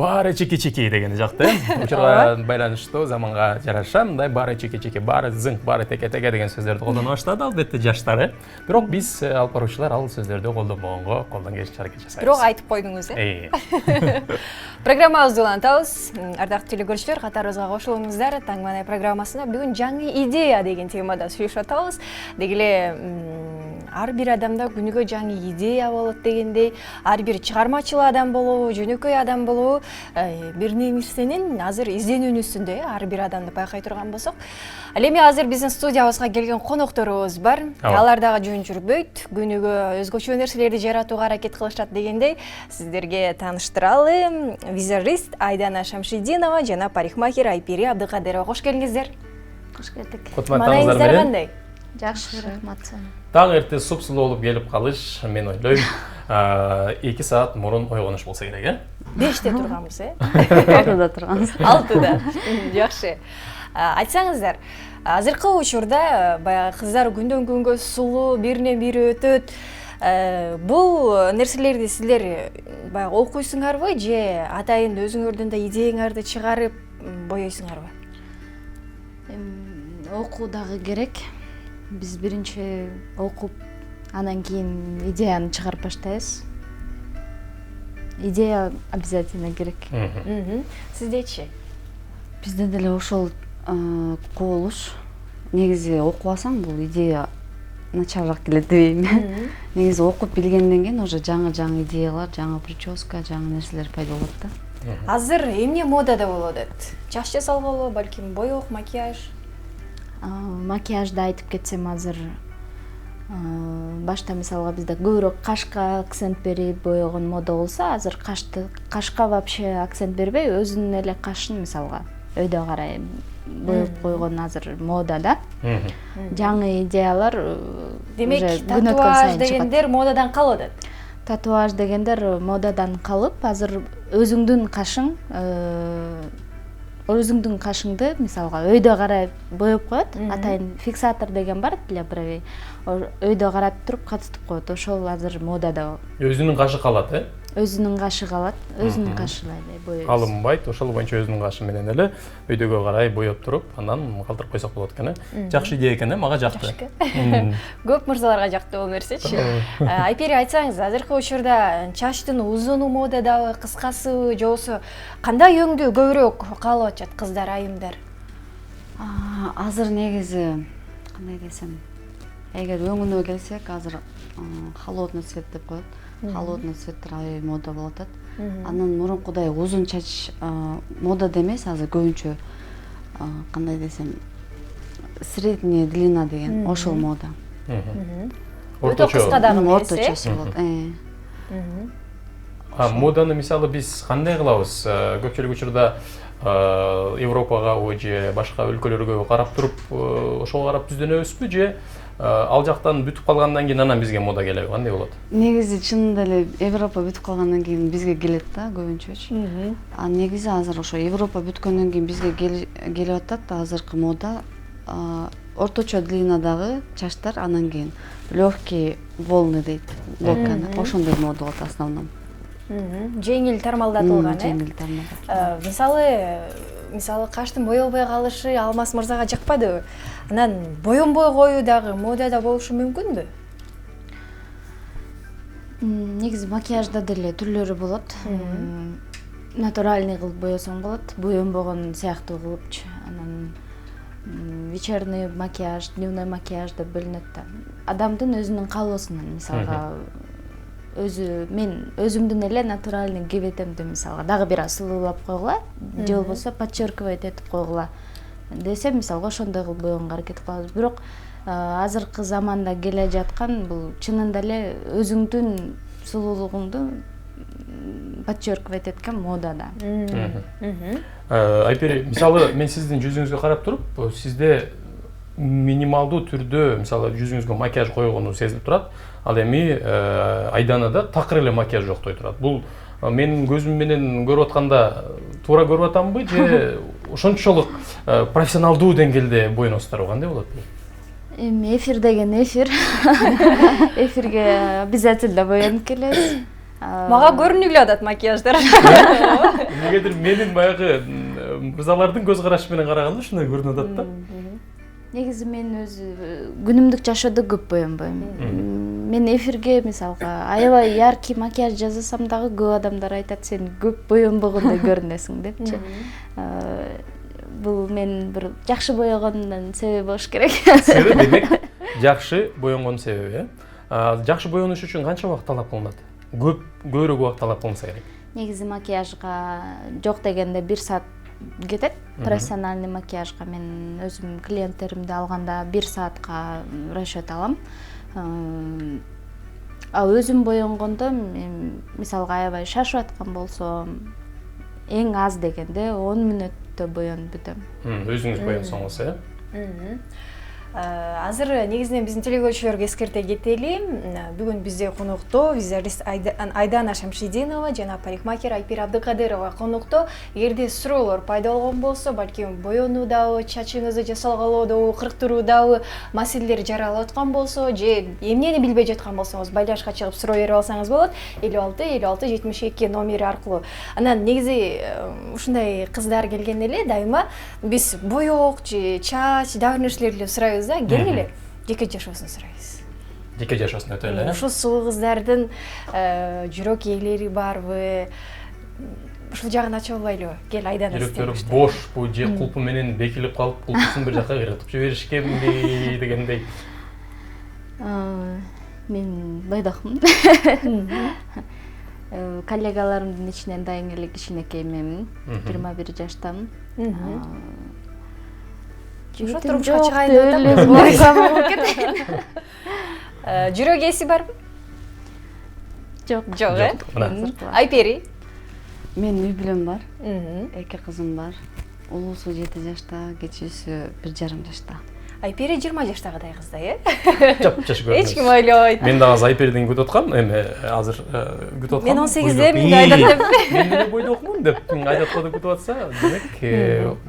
Бары чеки-чеки деген жақты. Учурга байланыштуу заманга жараша мындай бары чеки-чеки, бары зыңк, бары теке-теке деген сөздөрдү колдоно баштады албетте жаштары. Бирок биз алып баруучулар ал сөздөрдү колдонбогонго колдон келишинче аракет жасайбыз. Бирок айтып койдуңуз, Программабызды улантабыз. Ардактуу телекөрүүчүлөр, катарыбызга кошулуңуздар. Таң Маанай программасында бүгүн жаңы идея деген темада сүйлөшүп атабыз. Деги эле ар бир адамда күнүгө жаңы идея болот дегендей, ар бир чыгармачыл адам болобу, жөнөкөй адам болобу, бир нерсенин азыр изденүүнүн үстүндө ар бир адамды байкай турган болсок. Ал эми азыр биздин студиябызга келген конокторубуз бар. Алар дагы жөн жүрбөйт, күнүгө өзгөчө нерселерди жаратууга аракет кылышат дегендей, сиздерге тааныштыралы. Визажист Айдана Шамшидинова жана парикмахер Айпири Абдыкадырова. Кош келиңиздер. Кош келдик. Маанайыңыздар кандай? Жакшы, рахмат. Таң эрте суп-сулуу болуп келип калыш, мен ойлойм, 2 саат мурун ойгонуш болсо керек, 5те турганбыз, 6да турганбыз. 6да. Жакшы. Айтсаңыздар, азыркы учурда баягы кыздар күндөн күнгө сулуу, биринен бири өтөт. Бул нерселерди силер баягы окуйсуңарбы же атайын өзүңөрдүн да идеяңарды чыгарып боёйсуңарбы? Окуу дагы керек. Биз биринчи окуп, анан кийин идеяны чыгарып баштайбыз. Идея обязательно керек. Сиздечи? Бизде деле ошол кубулуш. Негизи окубасаң бул идея началыраак келет дебейм. Негизи окуп билгенден кийин уже жаңы идеялар, жаңы прическа, жаңы нерселер пайда болот да. Азыр эмне модада болуп атат? Чач жасалгылы, балким боёк, макияж? Макияжды айтып кетсем, азыр башта мисалга бизде көбүрөөк кашка акцент берип боёгон мода болсо, азыр кашка вообще акцент бербей, өзүнүн эле кашын мисалга өйдө карай боёп койгон азыр мода да. Жаңы идеялар демек татуаж дегендер модадан калып атат. Татуаж дегендер модадан калып, азыр өзүңдүн кашыңды мисалга өйдө карай боёп коет. Атайын фиксатор деген бар для бровей. Өйдө карап туруп катыстып коет. Ошол азыр модада. Өзүнүн кашы калат, Өзүнүн кашы калат, өзүнүн кашылай боёйбуз. Калынбайт, ошол боюнча өзүнүн кашы менен эле өйдөгө карай боёп туруп, андан калтырып койсок болот экен, Жакшы идея экен, мага жакты. Көп мырзаларга жактуу бул нерсечи. Айпири, айтсаңыз, азыркы учурда чачтын узуну модадабы, кыскасыбы, же болбосо кандай өңдү көбүрөөк каалап атышат кыздар, айымдар? Азыр негизи кандай десем, эгер өңүнө келсек, азыр холодный цвет деп коет. Холодный цветтер аябай мода болуп атат. Анан мурункудай узун чач мода эмес, азыр көбүнчө кандай десем, средняя длина деген ошол мода. Өтө кыска дагы эмес, орточосу болот. Моданы мисалы биз кандай кылабыз? Көпчүлүк учурда Европага же башка өлкөлөргө карап туруп, ошого карап түздөнөбүзбү же ал жактан бүтүп калгандан кийин анан бизге мода келеби, кандай болот? Негизи чынында эле Европа бүтүп калгандан кийин бизге келет да, көбүнчөчү. Негизи азыр ошо Европа бүткөндөн кийин бизге келип атат азыркы мода. Орточо длинадагы чачтар, анан кийин лёгкий волны дейт, локоны. Ошондой мода болот основном. Жеңил тармалдатылган, Жеңил тармалдатылган. Мисалы каштын боёбой калышы Алмаз мырзага жакпадыбы? Анан боёнбой коюу дагы модада болушу мүмкүнбү? Негизи макияжда деле түрлөрү болот. Натуральный кылып боесоң болот, боёнбогон сыяктуу кылыпчы. Анан вечерний макияж, дневной макияж деп бөлүнөт да. Адамдын өзүнүн каалоосунан, мисалга мен өзүмдүн эле натуральный кебетемди мисалга дагы бир аз сулуулап койгула, же болбосо подчеркивать этип койгула десе, мисалга ошондой кылып боегонго аракет кылабыз. Бирок азыркы заманда келе жаткан бул чынында эле өзүңдүн сулуулугуңду подчеркивать эткен мода да. Айпири, мисалы мен сиздин жүзүңүзгө карап туруп, сизде минималдуу түрдө мисалы жүзүңүзгө макияж койгону сезилип турат. Ал эми Айданада такыр эле макияж жоктой турат. Бул менин көзүм менен көрүп атканда туура көрүп атамбы же ошончолук профессионалдуу деңгээлде боюносуздарбы, кандай болот бул? Эми эфир деген эфир. Эфирге обязательно боянып келебиз. Мага көрүнүп эле атат макияждар. Негедир менин баягы мырзалардын көз карашы менен караганда ушундай көрүнүп атат да. Негизи мен өзү күнүмдүк жашоодо көп боенбойм. Мен эфирге мисалга аябай яркий макияж жасасам дагы көп адамдар айтат, сен көп боенбогондой көрүнөсүң депчи. Бул мен бир жакшы боегондун себеби болуш керек. Себеби демек жакшы боенгон себеби, жакшы боенуш үчүн канча убакыт талап кылынат? Көбүрөөк убакыт талап кылынса керек. Негизи макияжга жок дегенде 1 саат кетет. Профессиональный макияжга мен өзүм клиенттеримди алганда 1 саатка расчет алам. Ал өзүм боенгондо мисалга аябай шашып аткан болсом, эң аз дегенде 10 мүнөттө боенуп бүтөм. Өзүңүз боенсоңуз, э? Азыр негизинен биздин телекөрүүчүлөргө эскерте кетели. Бүгүн бизде конокто визажист Айдана Шамшидинова жана парикмахер Айпир Абдыкадырова конокто. Эгерде суроолор пайда болгон болсо, балким боенуудабы, чачыңызды жасалгалоодобу, кырктыруудабы маселелер жаралып аткан болсо, же эмнени билбей жаткан болсоңуз, байлашка чыгып суроо берип алсаңыз болот. 56-56-72 номери аркылуу. Анан негизи ушундай кыздар келгенде эле дайыма биз боек же чач, дагы нерселерди сурайбыз. Келгиле, жеке жашоосун сурайбыз. Жеке жашоосун өтө эле. Ушул сулуу кыздардын жүрөк ээлери барбы? Ушул жагын ачып албайлыбы? Кел, Айдана. Жүрөктөрү бошпу же кулпу менен бекилип калып, кулпусун бир жакка кыйратып жиберишкенби дегендей. Мен бойдокмун. Коллегаларымдын ичинен дайың эле кичинекей менмин. 21 жаштамын. Ошо турмушка чыгайын деп атам. Жүрөк ээси барбы? Жок. Жок, Айпери? Мен үй бүлөм бар. 2 кызым бар. Улуусу 7 жашта, кичүүсү 1,5 жашта. Айпери 20 жаштагыдай кыз да, э? Жап-жаш көрүнөт. Эч ким ойлобойт. Мен дагы Айперден күтүп аткам, эми азыр күтүп аткам. Мен 18де мен айдап. Мен деле бойдокмун деп айдатканда күтүп атса, демек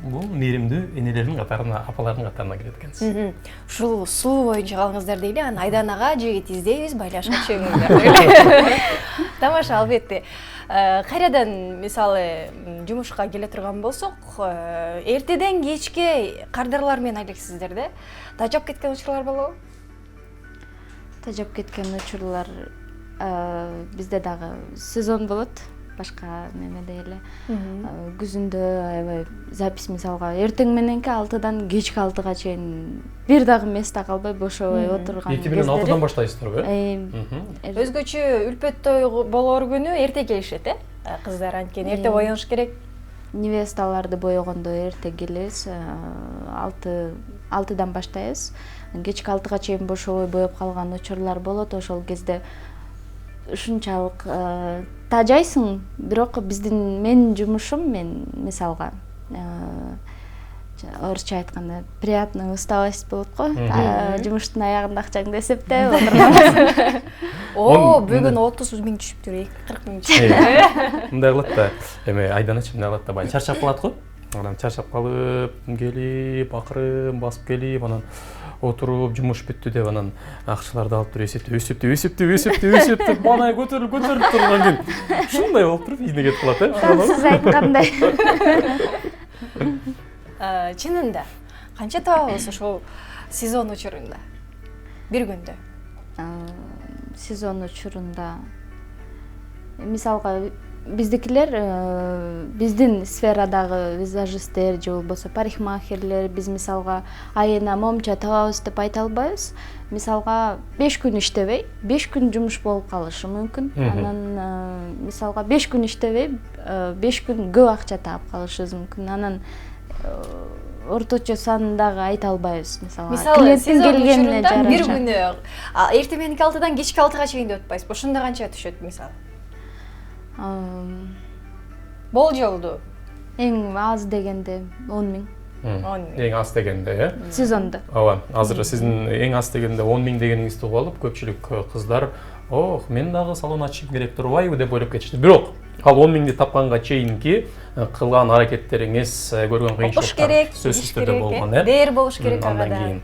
бул мээримдүү энелердин катарына, апалардын катарына кирет экенсиз. Ушул суу боюнча калыңыздар дейли, анан Айданага жигит издейбиз, байлашка чыгыңыздар. Тамаша, албетте. Кайрадан мисалы жумушка келе турган болсок, эртеден кечке кардарлар менен айлексиздер да. Тажап кеткен учурлар болобу? Тажап кеткен учурлар бизде дагы сезон болот. Башка немеде эле. Күзүндө аябай запись мисалга эртең мененки 6-дан кечки 6-га чейин бир дагы месте калбай бошобой отурган. 2 менен 6-дан баштайсыздарбы? Өзгөчө үлпөт той болор күнү эрте келишет, э? Кыздар анткени эрте боёнуш керек. Невесталарды боегондо эрте келебиз, 6-дан баштайбыз. Кечки 6-га чейин бошобой боеп калган учурлар болот. Ошол кезде ушунчалык тажайсың, бирок менин жумушум, мен мисалга орусча айтканда приятный усталость болот го. Жумуштун аягында акчаңды эсептеп отурган. Бүгүн 30 000 түшүптүр, 40 000 түшүптүр. Мындай кылат да, эми Айданачы мындай кылат да, баягы чарчап калат го. Анан чарчап калып, келип, акырын басып келип, анан отуруп, жумуш бүттү деп, анан акчаларды алып туруп эсептеп, баанай көтөрүлүп турган кийин ушундай болуп туруп ийине кетип калат, э? Сиз айткандай. Чынында канча табабыз ошол сезон учурунда? Бир күндө. Сезон учурунда мисалга биздикилер, биздин сферадагы визажисттер же болбосо парикмахерлер биз мисалга айына момча табабыз деп айта албайбыз. Мисалга 5 күн иштебей, 5 күн жумуш болуп калышы мүмкүн. Анан мисалга 5 күн иштебей, 5 күн көп акча таап калышыбыз мүмкүн. Анан орточо санын дагы айта албайбыз. Мисалы сезон учурунда бир күнү эрте мененки 6-дан кечки 6-га чейин деп атпайсызбы? Ошондо канча түшөт мисалы? Болжолду эң аз дегенде 10 000. Эң аз дегенде, э? Сезондо. Ооба, азыр сиздин эң аз дегенде 10 000 дегениңизди угуп алып, көпчүлүк кыздар, мен дагы салон ачышым керек турбайбы деп ойлоп кетишти. Бирок ал 10 000 тапканга чейинки кылган аракеттериңиз, көргөн кыйынчылыктар сөзсүз түрдө болгон, э? Дээр болуш керек ага да. Андан кийин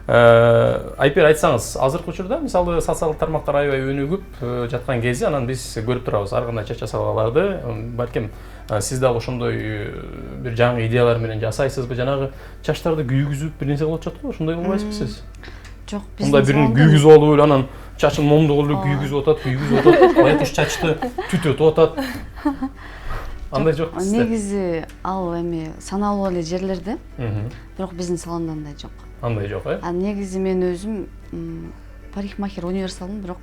Айпер, айтсаңыз, азыркы учурда мисалы социалдык тармактар аябай өнүгүп жаткан кези, анан биз көрүп турабыз ар кандай чач жасалгаларды. Балким сиз дагы ошондой бир жаңы идеялар менен жасайсызбы? Жанагы чачтарды күйгүзүп бир нерсе кылып жатат, ошондой кылбайсызбы сиз? Жок, Мындай бирин күйгүзүп алып эле анан чачын момдук эле күйгүзүп атат, баягы чачты түтөтүп атат. Андай жок сизде? Негизи ал эми саналуу эле жерлерде, бирок биздин салонда андай жок. Андай жок, э? Негизи мен өзүм парикмахер универсалмын, бирок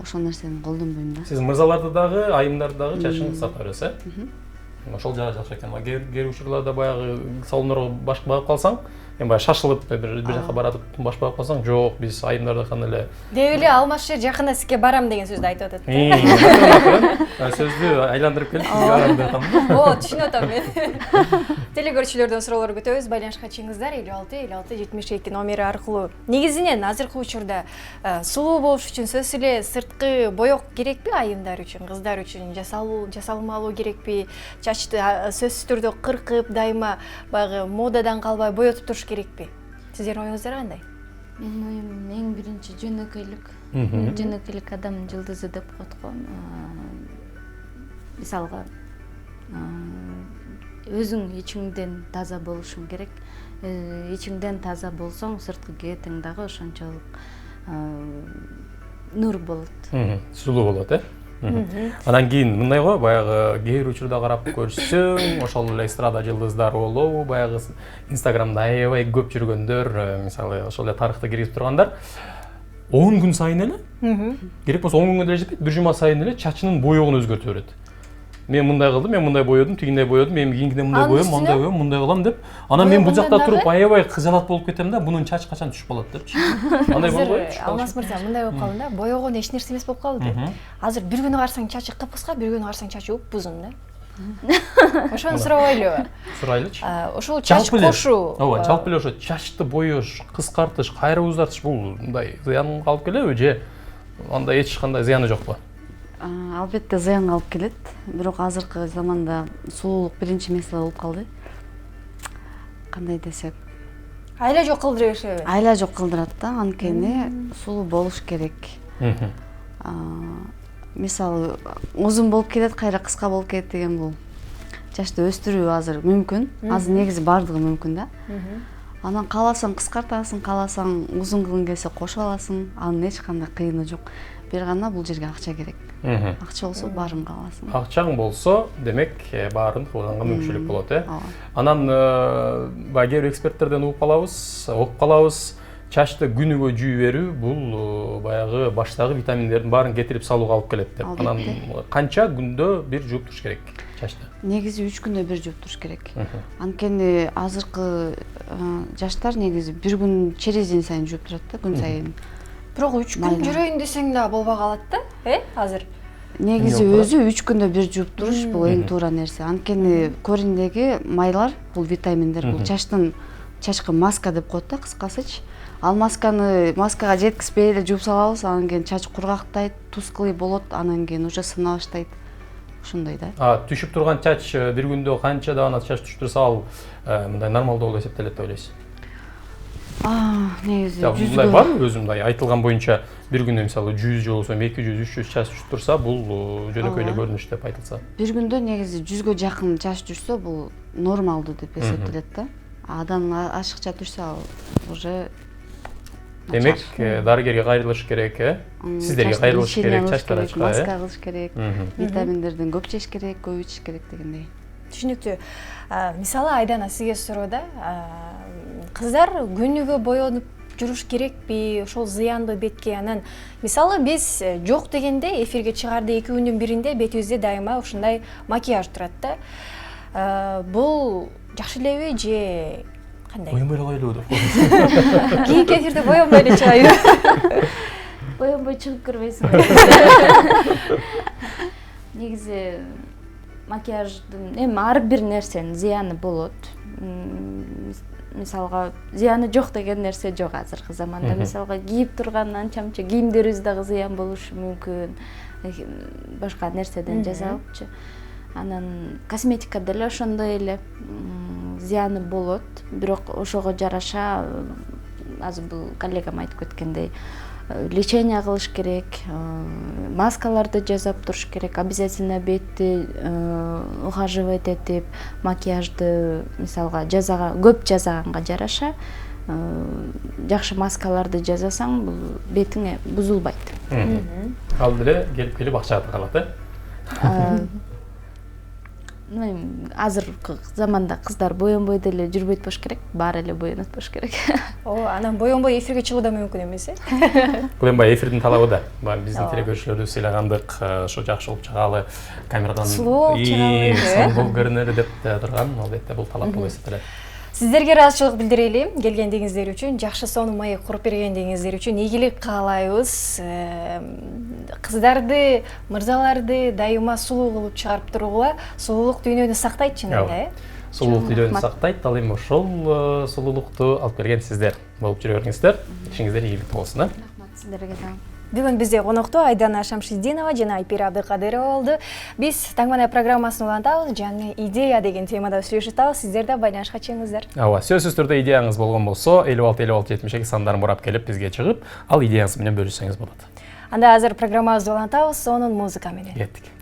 ошол нерсени колдонбойм да. Сиз мырзаларды дагы, айымдарды дагы чачын кыскарта бересиз, э? Ошол жагы жакшы экен. Кээ учурларда баягы салондорго баш багып калсаң, эми баягы шашылып бир жака баратып баш багып калсаң, жок, биз айымдарды кандай эле деп эле алмашер жакында сизге барам деген сөздү айтып атат. Сөздү айландырып келип сизге барам деп атам. Түшүнүп атам мен. Телекөрүүчүлөрдөн суроолор күтөбүз. Байланышка чыгыңыздар 56-56-72 номери аркылуу. Негизинен азыркы учурда сулуу болуш үчүн сөзсүз эле сырткы боек керекпи айымдар үчүн, кыздар үчүн жасалмалуу керекпи? Чачты сөзсүз түрдө кыркып, дайыма баягы модадан калбай боетип туруш керекпи? Сиздердин оюңуздар кандай? Менин оюм эң биринчи жөнөкөйлүк. Жөнөкөйлүк адамдын жылдызы деп коет го. Мисалга өзүң ичиңден таза болушуң керек. Ичиңден таза болсоң, сырткы кээтең дагы ошончолук нур болот. Сулуу болот, э? Анан кийин мындай го, баягы кээ бир учурда карап көрсөң, ошол эле эстрада жылдыздары болобу, баягы Инстаграмда аябай көп жүргөндөр, мисалы ошол эле тарыхты киргизип тургандар 10 күн сайын эле, керек болсо 10 күнгө деле жетпейт, бир жума сайын эле чачынын боёгун өзгөртүп берет. Мен мындай кылдым, мен мындай боёдум, тигиндей боёдум, мен кийинкиде мындай боём, мындай боём, мындай кылам деп. Анан мен бул жакта туруп аябай кызалат болуп кетем да, бунун чачы качан түшүп калат депчи. Андай болбойбу? Алмаз мырза, мындай болуп калды да, боёгон эч нерсе эмес болуп калды. Азыр бир күнү карасаң чачы кыпкыска, бир күнү карасаң чачы упузун да. Ошону сурабайлыбы? Сурайлычы. Ошол чач кошу. Ооба, жалпы эле ошо чачты боёш, кыскартыш, кайра узартыш бул мындай зыян алып келеби же андай эч кандай зыяны жокпу? Албетте зыян алып келет, бирок азыркы заманда сулуулук биринчи меселе болуп калды. Кандай десек, Айла жок кылдыра беришеби? айла жок кылдырат да, анткени сулуу болуш керек. Мисалы, узун болуп кетет, кайра кыска болуп кетет деген бул чачты өстүрүү азыр мүмкүн. Азыр негизи бардыгы мүмкүн да. Анан кааласаң кыскартасың, кааласаң узун кылгың келсе кошуп аласың. Анын эч кандай кыйыны жок. Бир гана бул жерге акча керек. Акча болсо баарын кааласың. Акчаң болсо, демек баарын кылганга мүмкүнчүлүк болот, э? Анан баягы кээ бир эксперттерден угуп калабыз, чачты күнүгө жууп берүү бул баягы баштагы витаминдердин баарын кетирип салууга алып келет деп. Анан канча күндө бир жууп туруш керек чачты? Негизи 3 күндө бир жууп туруш керек. Анткени азыркы жаштар негизи бир күн через день сайын жууп турат да, күн сайын. Бирок 3 күн жүрөйүн десең да болбой калат да, азыр? Негизи өзү 3 күндө бир жууп туруш бул эң туура нерсе. Анткени кориндеги майлар, бул витаминдер, бул чачкы маска деп коет да, кыскасычы. Ал маскага жеткизбей эле жууп салабыз, анан кийин чач кургактайт, тусклый болот, анан кийин уже сына баштайт. Ошондой да. Түшүп турган чач бир күндө канча даана чач түшүп турса, ал мындай нормалдуу болуп эсептелет деп ойлойсуз? Негизи мындай барбы өзүм мындай айтылган боюнча бир күндө мисалы 100 же болбосо 200, 300 чач түшүп турса, бул жөнөкөй эле көрүнүш деп айтылса. Бир күндө негизи 100гө жакын чач түшсө, бул нормалдуу деп эсептелет да. Адамдын ашыкча түшсө, ал уже демек дарыгерге кайрылыш керек, э? Сиздерге кайрылыш керек, чачтарачка, маска кылыш керек, витаминдерден көп жеш керек, көп ичиш керек дегендей. Түшүнүктүү. Мисалы Айдана сизге суроо да, кыздар күнүгө боенуп жүрүш керекпи, ошол зыяндуу бетке? Анан мисалы биз жок дегенде эфирге чыгарды 2 күндүн биринде бетибизде дайыма ушундай макияж турат да. Бул жакшы элеби же кандай? Боенбой эле коелу деп. Кийинки эфирде боенбой эле чыгайбы? Боенбой чыгып көрбөйсүң. Негизи макияждын эми ар бир нерсенин зыяны болот. Мисалга зыяны жок деген нерсе жок азыркы заманда. Мисалга кийип турган анча-мынча кийимдерибиз дагы зыян болушу мүмкүн. Башка нерседен жасалыпчы. Анан косметика деле ошондой эле зыяны болот, бирок ошого жараша азыр бул коллегам айтып кеткендей лечение кылыш керек, маскаларды жасап туруш керек, обязательно бетти ухаживать этип, макияжды мисалга көп жасаганга жараша жакшы маскаларды жасасаң бул бетиңе бузулбайт. Ал деле келип акча калат, азыркы заманда кыздар боенбой деле жүрбөйт болуш керек, баары эле боенот болуш керек. Анан боенбой эфирге чыгуу да мүмкүн эмес, Бул эми эфирдин талабы да. Биздин телекөрүүчүлөрдү сыйлагандык, ошо жакшы болуп чыгалы, камерадан сулуу болуп көрүнөлү деп турган, албетте бул талап болуп эсептелет. Сиздерге ыраазычылык билдирели, келгендигиңиздер үчүн, жакшы сонун маек куруп бергендигиңиздер үчүн ийгилик каалайбыз. Кыздарды, мырзаларды дайыма сулуу кылып чыгарып тургула. Сулуулук дүйнөнү сактайт чынында, Сулуулук дүйнөнү сактайт, ал эми ошол сулуулукту алып келген сиздер болуп жүрө бериңиздер. Ишиңиздер ийгиликтүү болсун, Рахмат сиздерге да. Бүгүн бизде конокто Айдана Шамшидинова жана Айпира Абдыкадырова болду. Биз Таңмана программасын улантабыз, жаңы идея деген темада сүйлөшүп атабыз. Сиздер да байланышка чыгыңыздар. Ооба, сөзсүз түрдө идеяңыз болгон болсо, 56-56-72 сандарын бурап келип бизге чыгып, ал идеяңыз менен бөлүшсөңүз болот. Анда азыр программабызды улантабыз, сонун музыка менен. Кеттик.